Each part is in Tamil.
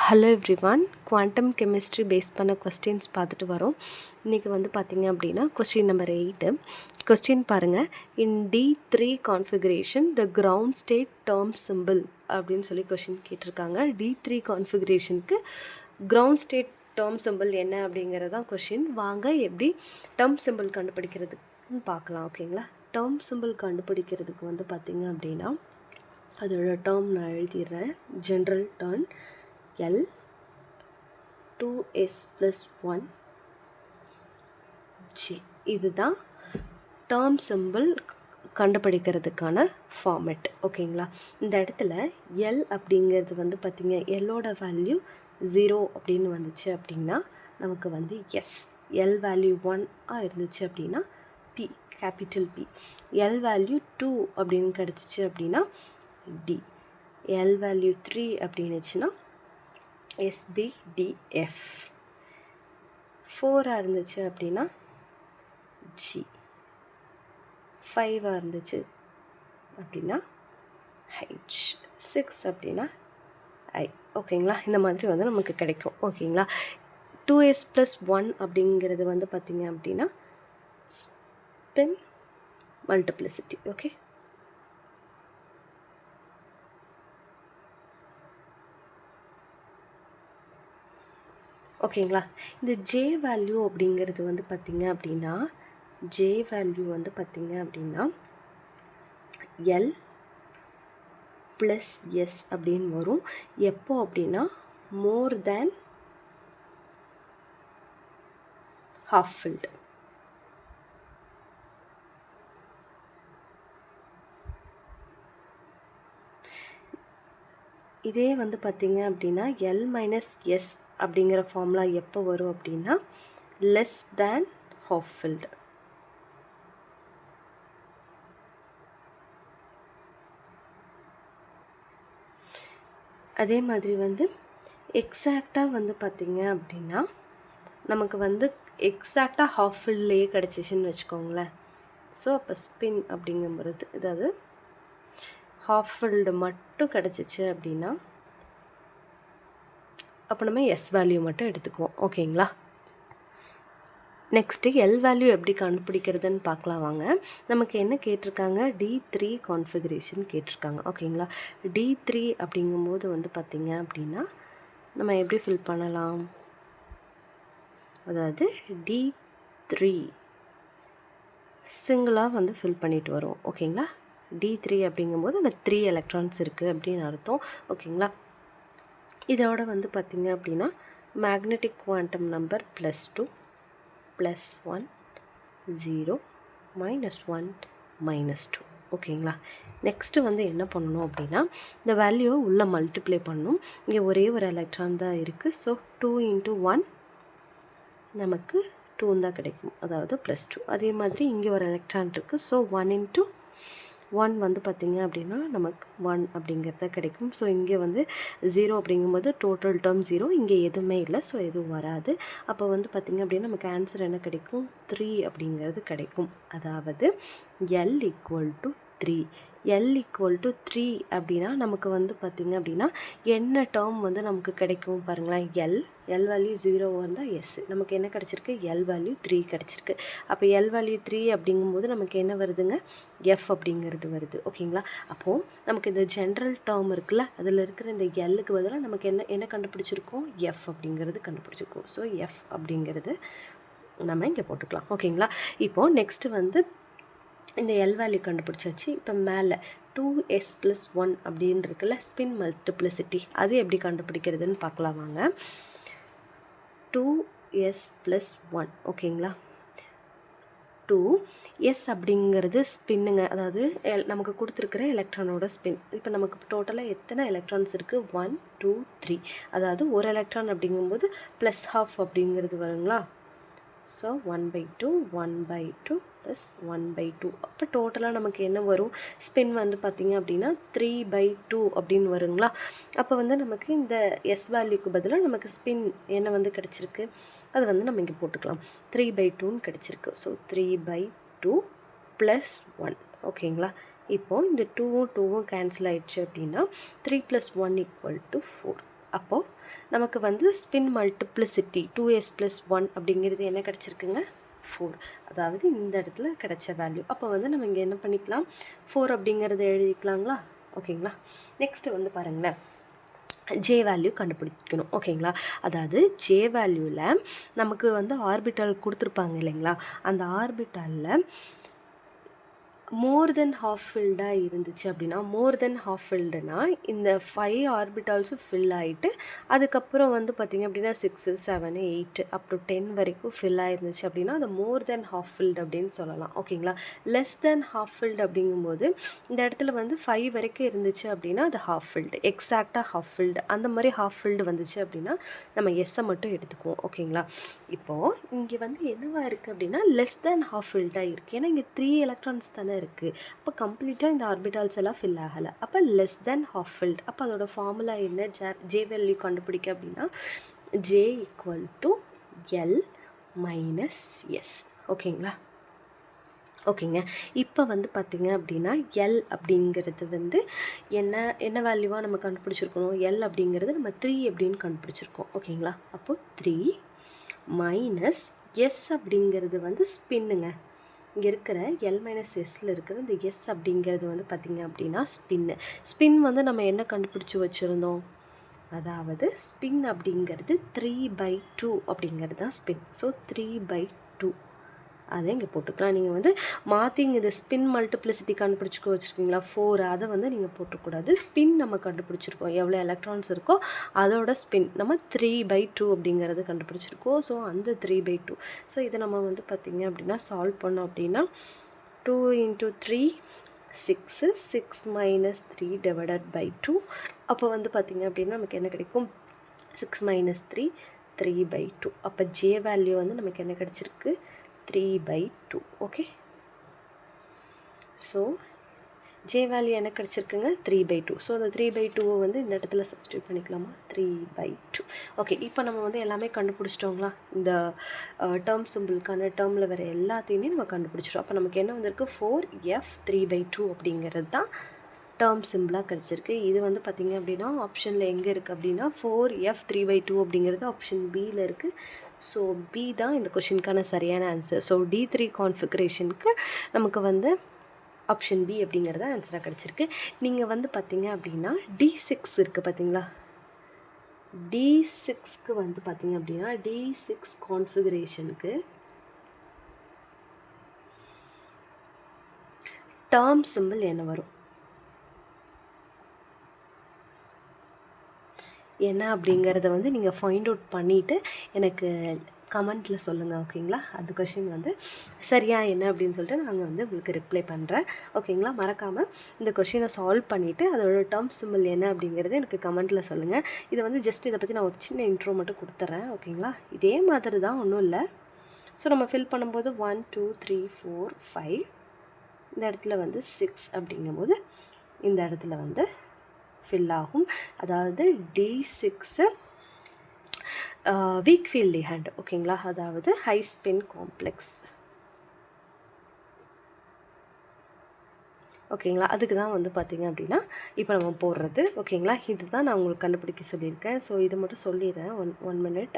Hello everyone, quantum chemistry base பண்ண கொஸ்டின்ஸ் பார்த்துட்டு வரோம். இன்றைக்கி வந்து பார்த்திங்க அப்படின்னா கொஸ்டின் நம்பர் 8. கொஸ்டின் பாருங்கள். In D3 configuration the ground state term symbol அப்படின்னு சொல்லி கொஸ்டின் கேட்டிருக்காங்க. D3 கான்ஃபிகரேஷனுக்கு கிரவுண்ட் ஸ்டேட் டேர்ம் சிம்பிள் என்ன அப்படிங்கிறதான் கொஸ்டின். வாங்க எப்படி டேர்ம் சிம்பிள் கண்டுபிடிக்கிறதுன்னு பார்க்கலாம். ஓகேங்களா? டேர்ம் சிம்பிள் கண்டுபிடிக்கிறதுக்கு வந்து பார்த்திங்க அப்படின்னா அதோட டேர்ம் நான் எழுதிடுறேன். General term L 2s plus 1 J. இதுதான் டேர்ம் சிம்பிள் கண்டுபிடிக்கிறதுக்கான ஃபார்மேட். ஓகேங்களா? இந்த இடத்துல L அப்படிங்கிறது வந்து பார்த்திங்க, Lோட வேல்யூ 0 அப்படின்னு வந்துச்சு அப்படின்னா நமக்கு வந்து எஸ். L வேல்யூ 1 இருந்துச்சு அப்படின்னா P, capital P. L value 2 அப்படின்னு கிடச்சிச்சு அப்படின்னா D. L value 3 அப்படின்னுச்சுன்னா SBDF. 4 இருந்துச்சு அப்படின்னா G. 5 இருந்துச்சு அப்படின்னா H. 6 அப்படின்னா I. ஓகேங்களா? இந்த மாதிரி வந்து நமக்கு கிடைக்கும். ஓகேங்களா? 2s plus 1 அப்படிங்கிறது வந்து பார்த்திங்க அப்படின்னா ஸ்பின் மல்டிப்ளிசிட்டி. ஓகே, ஓகேங்களா? இந்த ஜே வேல்யூ அப்படிங்கிறது வந்து பார்த்திங்க அப்படின்னா ஜே வேல்யூ வந்து பார்த்திங்க அப்படின்னா எல் ப்ளஸ் எஸ் அப்படின்னு வரும். எப்போ அப்படின்னா மோர் தேன் ஹாஃப் ஃபில்டு. இதே வந்து பார்த்திங்க அப்படின்னா எல் மைனஸ் எஸ் அப்படிங்கிற ஃபார்முலா எப்போ வரும் அப்படின்னா லெஸ் தேன் ஹாஃப் ஃபில்டு. அதே மாதிரி வந்து எக்ஸாக்டாக வந்து பார்த்திங்க அப்படின்னா நமக்கு வந்து எக்ஸாக்டாக ஹாஃப் ஃபில்ட்லேயே கிடச்சிச்சின்னு வச்சுக்கோங்களேன். ஸோ அப்போ ஸ்பின் அப்படிங்கும்போது அதாவது ஹாஃப் ஃபில்டு மட்டும் கிடச்சிச்சு அப்படின்னா அப்போ நம்ம எஸ் வேல்யூ மட்டும் எடுத்துக்குவோம். ஓகேங்களா? நெக்ஸ்ட்டு எல் வேல்யூ எப்படி கண்டுபிடிக்கிறதுன்னு பார்க்கலாம் வாங்க. நமக்கு என்ன கேட்டிருக்காங்க? D3 கான்ஃபிகரேஷன் கேட்டிருக்காங்க. ஓகேங்களா? D3 அப்படிங்கும்போது வந்து பார்த்திங்க அப்படின்னா நம்ம எப்படி ஃபில் பண்ணலாம்? அதாவது D3 சிங்கிளாக வந்து ஃபில் பண்ணிட்டு வரும். ஓகேங்களா? D3 அப்படிங்கும்போது அந்த 3 எலக்ட்ரான்ஸ் இருக்குது அப்படின்னு அர்த்தம். ஓகேங்களா? இதோட வந்து பார்த்திங்க அப்படின்னா மேக்னெட்டிக் குவாண்டம் நம்பர் +2 +1 0 -1 -2. ஓகேங்களா? நெக்ஸ்ட்டு வந்து என்ன பண்ணணும் அப்படின்னா இந்த வேல்யூவை உள்ளே மல்டிப்ளை பண்ணணும். இங்கே ஒரே ஒரு எலக்ட்ரான் தான் இருக்குது. ஸோ 2 × 1 நமக்கு 2 தான் கிடைக்கும், அதாவது +2. அதே மாதிரி இங்கே ஒரு எலக்ட்ரான் இருக்குது. ஸோ 1 × 1 வந்து பார்த்திங்க அப்படின்னா நமக்கு 1 அப்படிங்கிறத கிடைக்கும். ஸோ இங்கே வந்து 0 அப்படிங்கும்போது டோட்டல் டேர்ம் 0, இங்கே எதுவுமே இல்லை. ஸோ எதுவும் வராது. அப்போ வந்து பார்த்திங்க அப்படின்னா நமக்கு ஆன்சர் என்ன கிடைக்கும்? 3 அப்படிங்கிறது கிடைக்கும். அதாவது L = 3. L = 3 அப்படின்னா நமக்கு வந்து பார்த்திங்க அப்படின்னா என்ன டேர்ம் வந்து நமக்கு கிடைக்கும் பாருங்களேன். எல் வேல்யூ 0 வந்தால் எஸ், நமக்கு என்ன கிடச்சிருக்கு? எல் வேல்யூ 3 கிடச்சிருக்கு. அப்போ எல் வேல்யூ 3 அப்படிங்கும்போது நமக்கு என்ன வருதுங்க? எஃப் அப்படிங்கிறது வருது. ஓகேங்களா? அப்போது நமக்கு இந்த ஜென்ரல் டேர்ம் இருக்குல்ல, அதில் இருக்கிற இந்த எல்லுக்கு பதிலாக நமக்கு என்ன கண்டுபிடிச்சிருக்கோம்? எஃப் அப்படிங்கிறது கண்டுபிடிச்சிருக்கோம். ஸோ எஃப் அப்படிங்கிறது நம்ம இங்கே போட்டுக்கலாம். ஓகேங்களா? இப்போது நெக்ஸ்ட்டு வந்து இந்த எல் வேல்யூ கண்டுபிடிச்சாச்சு. இப்போ மேலே 2s plus 1 அப்படின்னு இருக்குல்ல, ஸ்பின் மல்டிப்ளிசிட்டி, அது எப்படி கண்டுபிடிக்கிறதுன்னு பார்க்கலாம் வாங்க. 2s plus 1. ஓகேங்களா? 2s அப்படிங்கிறது ஸ்பின்னுங்க, அதாவது நமக்கு கொடுத்துருக்கிற எலக்ட்ரானோட ஸ்பின். இப்போ நமக்கு டோட்டலாக எத்தனை எலக்ட்ரான்ஸ் இருக்குது? 1 2 3. அதாவது ஒரு எலக்ட்ரான் அப்படிங்கும்போது +½ அப்படிங்கிறது வருங்களா? ஸோ 1/2 1/2 + 1/2. அப்போ டோட்டலாக நமக்கு என்ன வரும்? ஸ்பின் வந்து பார்த்திங்க அப்படின்னா 3/2 அப்படின்னு வருங்களா? அப்போ வந்து நமக்கு இந்த எஸ் வேல்யூக்கு பதிலாக நமக்கு ஸ்பின் என்ன வந்து கிடச்சிருக்கு? அது வந்து நம்ம இங்கே போட்டுக்கலாம். 3/2ன்னு கிடச்சிருக்கு. ஸோ 3/2 + 1. ஓகேங்களா? இப்போது இந்த 2வும் 2வும் கேன்சல் ஆகிடுச்சு அப்படின்னா 3 + 1 = 4. அப்போது நமக்கு வந்து ஸ்பின் மல்டிப்ளிசிட்டி 2s + 1 அப்படிங்கிறது என்ன கிடச்சிருக்குங்க 4. அதாவது இந்த இடத்துல கிடைச்ச வேல்யூ. அப்போ வந்து நம்ம இங்கே என்ன பண்ணிக்கலாம் 4 அப்படிங்கிறத எழுதிக்கலாங்களா? ஓகேங்களா. நெக்ஸ்ட்டு வந்து பாருங்களேன், ஜே வேல்யூ கண்டுபிடிக்கணும். ஓகேங்களா. அதாவது ஜே வேல்யூவில் நமக்கு வந்து ஆர்பிட்டல் கொடுத்துருப்பாங்க இல்லைங்களா, அந்த ஆர்பிட்டலில் மோர் தென் ஹாஃப் ஃபில்டாக இருந்துச்சு அப்படின்னா, மோர் தென் ஹாஃப் ஃபில்டுனா இந்த 5 ஆர்பிட்டால்ஸும் ஃபில் ஆகிட்டு அதுக்கப்புறம் வந்து பார்த்திங்க அப்படின்னா 6 7 8 அப் டு 10 வரைக்கும் ஃபில் ஆகிருந்துச்சு அப்படின்னா அது மோர் தென் ஹாஃப் ஃபில்டு அப்படின்னு சொல்லலாம். ஓகேங்களா. லெஸ் தென் ஹாஃப் ஃபில்டு அப்படிங்கும்போது இந்த இடத்துல வந்து 5 வரைக்கும் இருந்துச்சு அப்படின்னா அது ஹாஃப் ஃபில்டு, எக்ஸாக்டாக ஹாஃப் ஃபில்டு. அந்த மாதிரி ஹாஃப் ஃபில்டு வந்துச்சு அப்படின்னா நம்ம எஸ்ஸை மட்டும் எடுத்துக்குவோம். ஓகேங்களா. இப்போது இங்கே வந்து என்னவா இருக்குது அப்படின்னா லெஸ் தென் ஹாஃப் ஃபில்டாக இருக்குது. ஏன்னா இங்கே 3 எலக்ட்ரான்ஸ் தானே இருக்குது. அப்போ கம்ப்ளீட்டாக இந்த ஆர்பிட்டால்ஸ் எல்லாம் ஃபில் ஆகலை. அப்போ லெஸ் தென் ஹாஃப் ஃபில்ட். அப்போ அதோட ஃபார்முலா என்ன, ஜே வேல்யூ கண்டுபிடிக்க அப்படின்னா ஜே = L - S. ஓகேங்களா. ஓகேங்க. இப்போ வந்து பார்த்திங்க அப்படின்னா எல் அப்படிங்கிறது வந்து என்ன வேல்யூவாக நம்ம கண்டுபிடிச்சிருக்கணும், எல் அப்படிங்கிறது நம்ம 3 அப்படின்னு கண்டுபிடிச்சிருக்கோம். ஓகேங்களா. அப்போது 3 - S அப்படிங்கிறது வந்து ஸ்பின்னுங்க. இங்கே இருக்கிற L - Sல இருக்கிற இந்த S அப்படிங்கிறது வந்து பார்த்திங்க அப்படின்னா ஸ்பின் வந்து நம்ம என்ன கண்டுபிடிச்சி வச்சுருந்தோம், அதாவது ஸ்பின் அப்படிங்கிறது 3/2 அப்படிங்கிறது தான் ஸ்பின். ஸோ 3/2 அதை இங்கே போட்டுக்கலாம். நீங்கள் வந்து மாற்றி இங்கே இந்த ஸ்பின் மல்டிப்ளிசிட்டி கண்டுபிடிச்சிக்க வச்சுருக்கீங்களா 4, அதை வந்து நீங்கள் போட்டக்கூடாது. ஸ்பின் நம்ம கண்டுபிடிச்சிருக்கோம், எவ்வளோ எலக்ட்ரான்ஸ் இருக்கோ அதோட ஸ்பின் நம்ம 3/2 அப்படிங்கிறது கண்டுபிடிச்சிருக்கோம். ஸோ அந்த 3/2. ஸோ இதை நம்ம வந்து பார்த்திங்க அப்படின்னா சால்வ் பண்ணோம் அப்படின்னா 2 × 3 6 6 - 3 / 2. அப்போ வந்து பார்த்திங்க அப்படின்னா நமக்கு என்ன கிடைக்கும் 6 - 3 3/2. அப்போ ஜே வேல்யூ வந்து நமக்கு என்ன கிடச்சிருக்கு 3/2. ஓகே. ஸோ ஜே வேல்யூ என்ன கிடச்சிருக்குங்க 3/2. ஸோ அந்த 3/2 வந்து இந்த இடத்துல சப்ஸ்டியூட் பண்ணிக்கலாமா 3/2. ஓகே. இப்போ நம்ம வந்து எல்லாமே கண்டுபிடிச்சிட்டோங்களா, இந்த டேர்ம் சிம்பிளுக்கான டேர்மில் வர எல்லாத்தையுமே நம்ம கண்டுபிடிச்சிட்டோம். அப்போ நமக்கு என்ன வந்திருக்கு 4f 3/2 அப்படிங்கிறது தான் டேர்ம் சிம்பிளாக கிடச்சிருக்கு. இது வந்து பார்த்திங்க அப்படின்னா ஆப்ஷனில் எங்கே இருக்குது அப்படின்னா 4f 3/2 அப்படிங்கிறது ஆப்ஷன் பியில் இருக்குது. ஸோ பி தான் இந்த கொஷினுக்கான சரியான ஆன்சர். ஸோ D3 கான்ஃபிகரேஷனுக்கு நமக்கு வந்து ஆப்ஷன் பி அப்படிங்கிறது ஆன்சராக கிடச்சிருக்கு. நீங்கள் வந்து பார்த்திங்க அப்படின்னா D6 இருக்குது பார்த்திங்களா, D6க்கு வந்து பார்த்திங்க அப்படின்னா D6 கான்ஃபிகரேஷனுக்கு டேர்ம் சிம்பிள் என்ன வரும், என்ன அப்படிங்கிறத வந்து நீங்கள் ஃபைண்ட் அவுட் பண்ணிவிட்டு எனக்கு கமெண்ட்டில் சொல்லுங்கள். ஓகேங்களா. அது கொஷின் வந்து சரியா என்ன அப்படின்னு சொல்லிட்டு நாங்கள் வந்து உங்களுக்கு ரிப்ளை பண்ணுறேன். ஓகேங்களா. மறக்காமல் இந்த கொஷினை சால்வ் பண்ணிவிட்டு அதோட டேர்ம் சிம்பிள் என்ன அப்படிங்கிறது எனக்கு கமெண்ட்டில் சொல்லுங்கள். இதை வந்து ஜஸ்ட் இதை பற்றி நான் ஒரு சின்ன இன்ட்ரோ மட்டும் கொடுத்துட்றேன். ஓகேங்களா. இதே மாதிரி தான், ஒன்றும் இல்லை. ஸோ நம்ம ஃபில் பண்ணும்போது 1 2 3 4 5 இந்த இடத்துல வந்து 6 அப்படிங்கும்போது இந்த இடத்துல வந்து ஃபில் ஆகும். அதாவது D6 வீக் ஃபீல்ட் லிகண்ட். ஓகேங்களா. அதாவது ஹை ஸ்பின் காம்ப்ளெக்ஸ். ஓகேங்களா. அதுக்கு தான் வந்து பார்த்திங்க அப்படின்னா இப்போ நம்ம போடுறது. ஓகேங்களா. இது தான் நான் உங்களுக்கு கண்டுபிடிக்க சொல்லியிருக்கேன். ஸோ இதை மட்டும் சொல்லிடுறேன். One minute.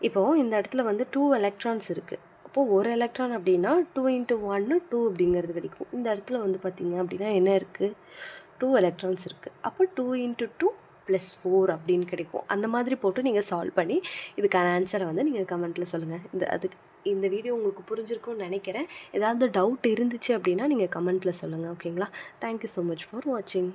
இப்போது இந்த இடத்துல வந்து 2 எலக்ட்ரான்ஸ் இருக்குது. அப்போது ஒரு எலக்ட்ரான் அப்படின்னா 2 × 1 2 அப்படிங்கிறது கிடைக்கும். இந்த இடத்துல வந்து பார்த்திங்க அப்படின்னா என்ன இருக்குது 2 எலக்ட்ரான்ஸ் இருக்குது. அப்போ 2 × 2 + 4 அப்படின்னு கிடைக்கும். அந்த மாதிரி போட்டு நீங்கள் சால்வ் பண்ணி இதுக்கான ஆன்சரை வந்து நீங்கள் கமெண்ட்டில் சொல்லுங்கள். இந்த வீடியோ உங்களுக்கு புரிஞ்சிருக்கும்னு நினைக்கிறேன். ஏதாவது டவுட் இருந்துச்சு அப்படின்னா நீங்கள் கமெண்ட்டில் சொல்லுங்கள். ஓகேங்களா. தேங்க்யூ ஸோ மச் ஃபார் வாட்சிங்.